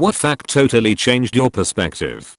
What fact totally changed your perspective?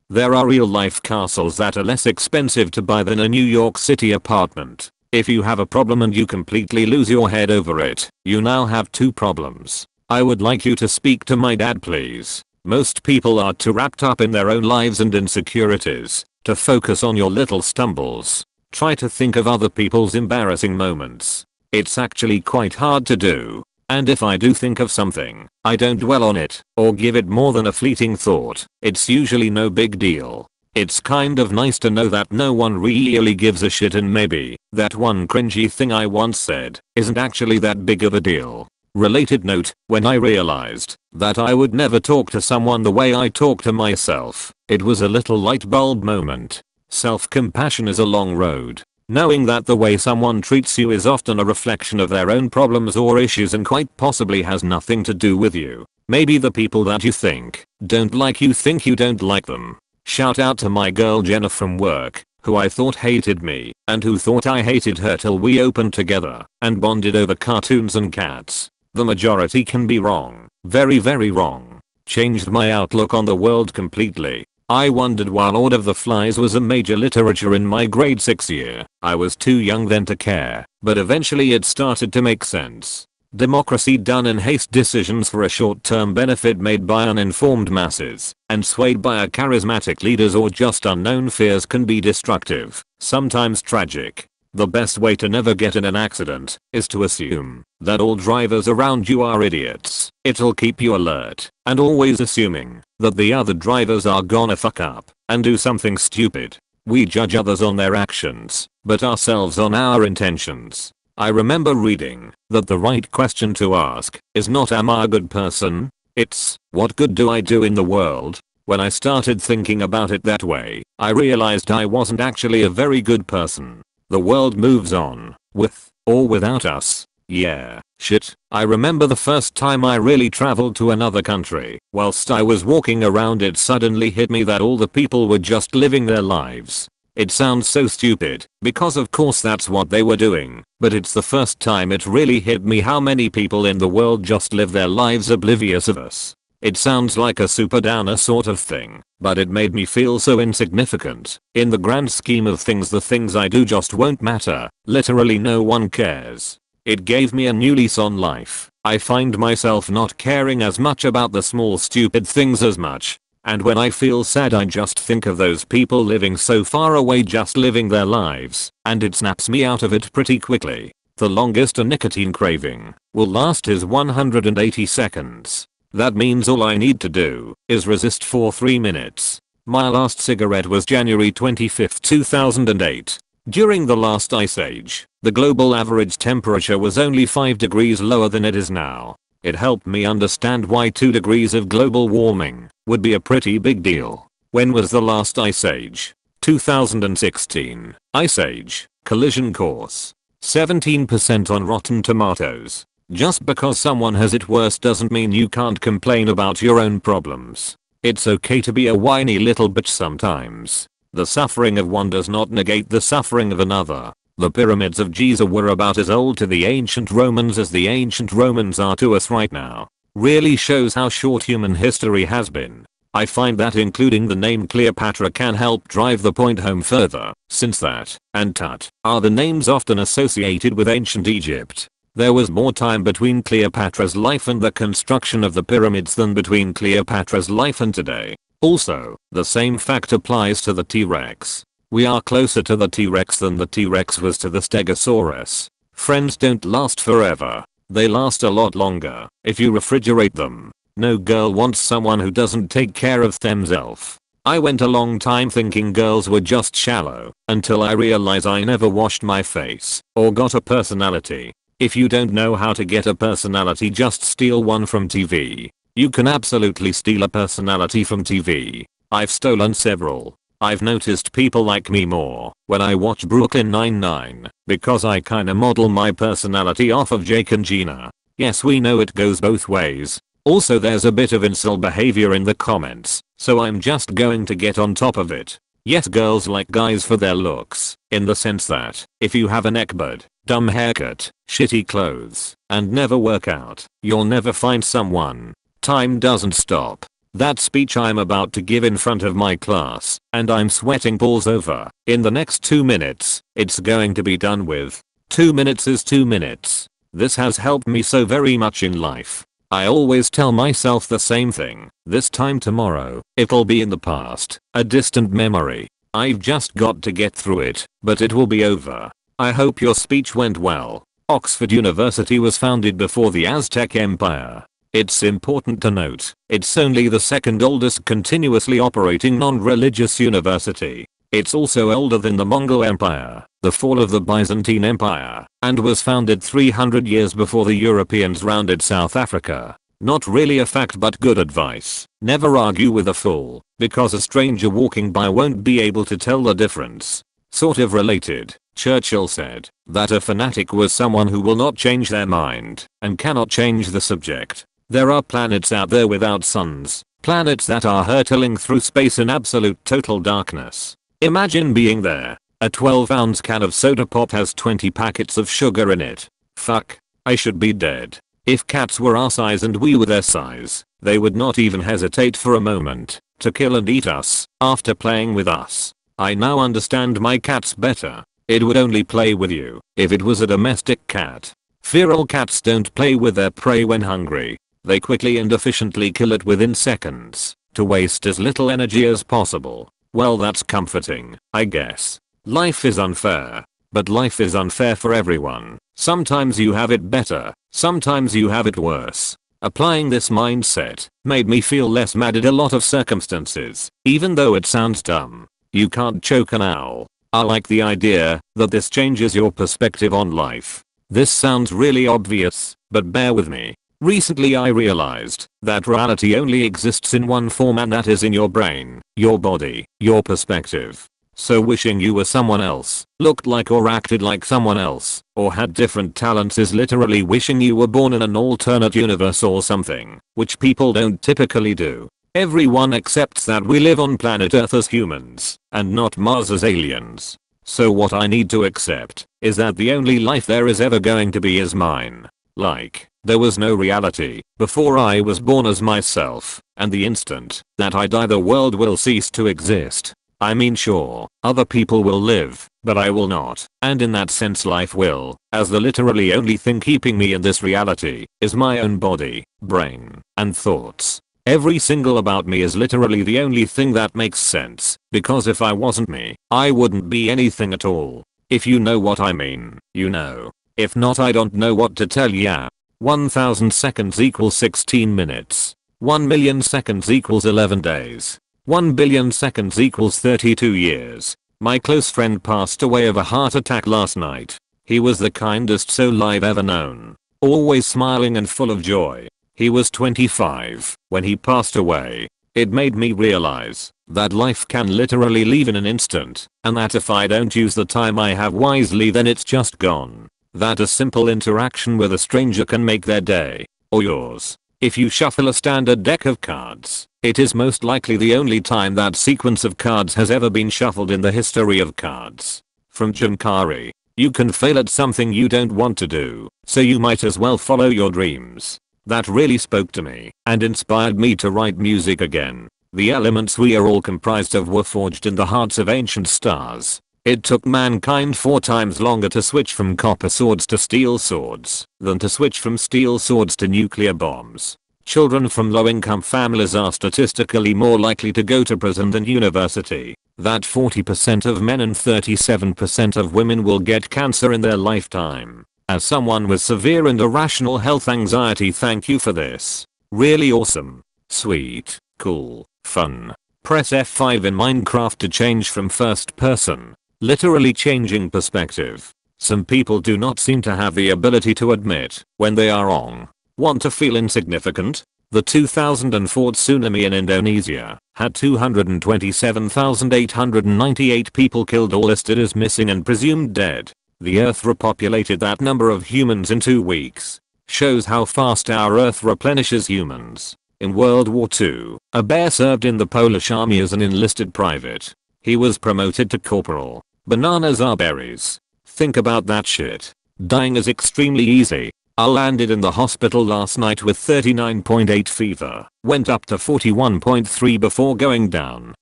There are real life castles that are less expensive to buy than a New York City apartment. If you have a problem and you completely lose your head over it, you now have two problems. I would like you to speak to my dad, please. Most people are too wrapped up in their own lives and insecurities to focus on your little stumbles. Try to think of other people's embarrassing moments. It's actually quite hard to do. And if I do think of something, I don't dwell on it or give it more than a fleeting thought. It's usually no big deal. It's kind of nice to know that no one really gives a shit, and maybe that one cringy thing I once said isn't actually that big of a deal. Related note, when I realized that I would never talk to someone the way I talk to myself, it was a little light bulb moment. Self-compassion is a long road. Knowing that the way someone treats you is often a reflection of their own problems or issues and quite possibly has nothing to do with you. Maybe the people that you think don't like you think you don't like them. Shout out to my girl Jenna from work, who I thought hated me and who thought I hated her till we opened together and bonded over cartoons and cats. The majority can be wrong. Very wrong. Changed my outlook on the world completely. I wondered why Lord of the Flies was a major literature in my grade 6 year. I was too young then to care, but eventually it started to make sense. Democracy done in haste, decisions for a short-term benefit made by uninformed masses and swayed by a charismatic leaders or just unknown fears can be destructive, sometimes tragic. The best way to never get in an accident is to assume that all drivers around you are idiots. It'll keep you alert and always assuming that the other drivers are gonna fuck up and do something stupid. We judge others on their actions, but ourselves on our intentions. I remember reading that the right question to ask is not am I a good person? It's what good do I do in the world? When I started thinking about it that way, I realized I wasn't actually a very good person. The world moves on, with or without us. Yeah, shit. I remember the first time I really traveled to another country. Whilst I was walking around, it suddenly hit me that all the people were just living their lives. It sounds so stupid, because of course that's what they were doing, but it's the first time it really hit me how many people in the world just live their lives oblivious of us. It sounds like a super downer sort of thing, but it made me feel so insignificant. In the grand scheme of things, the things I do just won't matter. Literally no one cares. It gave me a new lease on life. I find myself not caring as much about the small stupid things as much. And when I feel sad, I just think of those people living so far away just living their lives, and it snaps me out of it pretty quickly. The longest a nicotine craving will last is 180 seconds. That means all I need to do is resist for 3 minutes. My last cigarette was January 25, 2008. During the last ice age, the global average temperature was only 5 degrees lower than it is now. It helped me understand why 2 degrees of global warming would be a pretty big deal. When was the last ice age? 2016. Ice age, collision course. 17% on Rotten Tomatoes. Just because someone has it worse doesn't mean you can't complain about your own problems. It's okay to be a whiny little bitch sometimes. The suffering of one does not negate the suffering of another. The pyramids of Giza were about as old to the ancient Romans as the ancient Romans are to us right now. Really shows how short human history has been. I find that including the name Cleopatra can help drive the point home further, since that and Tut are the names often associated with ancient Egypt. There was more time between Cleopatra's life and the construction of the pyramids than between Cleopatra's life and today. Also, the same fact applies to the T-Rex. We are closer to the T-Rex than the T-Rex was to the Stegosaurus. Friends don't last forever. They last a lot longer if you refrigerate them. No girl wants someone who doesn't take care of themselves. I went a long time thinking girls were just shallow until I realized I never washed my face or got a personality. If you don't know how to get a personality, just steal one from TV. You can absolutely steal a personality from TV. I've stolen several. I've noticed people like me more when I watch Brooklyn Nine-Nine because I kinda model my personality off of Jake and Gina. Yes, we know it goes both ways. Also, there's a bit of incel behavior in the comments, so I'm just going to get on top of it. Yes, girls like guys for their looks, in the sense that if you have a neckbeard, dumb haircut, shitty clothes, and never work out, you'll never find someone. Time doesn't stop. That speech I'm about to give in front of my class, and I'm sweating balls over, in the next 2 minutes, it's going to be done with. 2 minutes is 2 minutes. This has helped me so very much in life. I always tell myself the same thing. This time tomorrow, it'll be in the past, a distant memory. I've just got to get through it, but it will be over. I hope your speech went well. Oxford University was founded before the Aztec Empire. It's important to note, it's only the second oldest continuously operating non-religious university. It's also older than the Mongol Empire, the fall of the Byzantine Empire, and was founded 300 years before the Europeans rounded South Africa. Not really a fact but good advice. Never argue with a fool, because a stranger walking by won't be able to tell the difference. Sort of related, Churchill said that a fanatic was someone who will not change their mind and cannot change the subject. There are planets out there without suns, planets that are hurtling through space in absolute total darkness. Imagine being there. A 12-ounce can of soda pop has 20 packets of sugar in it. Fuck. I should be dead. If cats were our size and we were their size, they would not even hesitate for a moment to kill and eat us after playing with us. I now understand my cats better. It would only play with you if it was a domestic cat. Feral cats don't play with their prey when hungry. They quickly and efficiently kill it within seconds to waste as little energy as possible. Well, that's comforting, I guess. Life is unfair, but life is unfair for everyone. Sometimes you have it better, sometimes you have it worse. Applying this mindset made me feel less mad at a lot of circumstances, even though it sounds dumb. You can't choke an owl. I like the idea that this changes your perspective on life. This sounds really obvious, but bear with me. Recently I realized that reality only exists in one form, and that is in your brain, your body, your perspective. So wishing you were someone else, looked like or acted like someone else, or had different talents is literally wishing you were born in an alternate universe or something, which people don't typically do. Everyone accepts that we live on planet Earth as humans, and not Mars as aliens. So what I need to accept is that the only life there is ever going to be is mine. Like, there was no reality before I was born as myself, and the instant that I die the world will cease to exist. I mean, sure, other people will live, but I will not, and in that sense life will, as the literally only thing keeping me in this reality is my own body, brain, and thoughts. Every single about me is literally the only thing that makes sense, because if I wasn't me, I wouldn't be anything at all. If you know what I mean, you know. If not, I don't know what to tell ya. 1000 seconds equals 16 minutes. 1 million seconds equals 11 days. 1 billion seconds equals 32 years. My close friend passed away of a heart attack last night. He was the kindest soul I've ever known. Always smiling and full of joy. He was 25 when he passed away. It made me realize that life can literally leave in an instant, and that if I don't use the time I have wisely, then it's just gone. That a simple interaction with a stranger can make their day, or yours. If you shuffle a standard deck of cards, it is most likely the only time that sequence of cards has ever been shuffled in the history of cards. From Jim Carrey, you can fail at something you don't want to do, so you might as well follow your dreams. That really spoke to me and inspired me to write music again. The elements we are all comprised of were forged in the hearts of ancient stars. It took mankind 4 times longer to switch from copper swords to steel swords than to switch from steel swords to nuclear bombs. Children from low-income families are statistically more likely to go to prison than university. That 40% of men and 37% of women will get cancer in their lifetime. As someone with severe and irrational health anxiety, thank you for this. Really awesome. Sweet. Cool. Fun. Press F5 in Minecraft to change from first person. Literally changing perspective. Some people do not seem to have the ability to admit when they are wrong. Want to feel insignificant? The 2004 tsunami in Indonesia had 227,898 people killed, all listed as missing and presumed dead. The Earth repopulated that number of humans in 2 weeks. Shows how fast our Earth replenishes humans. In World War II, a bear served in the Polish army as an enlisted private. He was promoted to corporal. Bananas are berries. Think about that shit. Dying is extremely easy. I landed in the hospital last night with 39.8 fever, went up to 41.3 before going down,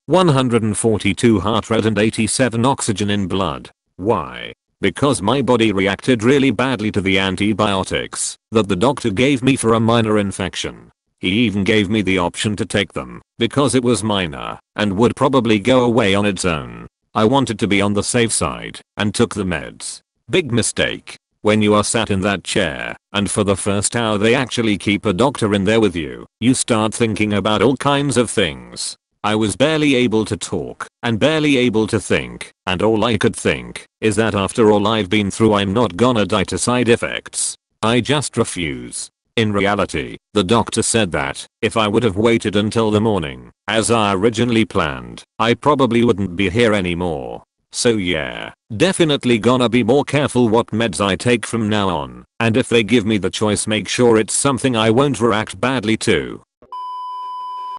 142 heart rate and 87 oxygen in blood. Why? Because my body reacted really badly to the antibiotics that the doctor gave me for a minor infection. He even gave me the option to take them because it was minor and would probably go away on its own. I wanted to be on the safe side and took the meds. Big mistake. When you are sat in that chair and for the first hour they actually keep a doctor in there with you, you start thinking about all kinds of things. I was barely able to talk and barely able to think, and all I could think is that after all I've been through I'm not gonna die to side effects. I just refuse. In reality, the doctor said that if I would have waited until the morning, as I originally planned, I probably wouldn't be here anymore. So yeah, definitely gonna be more careful what meds I take from now on, and if they give me the choice make sure it's something I won't react badly to.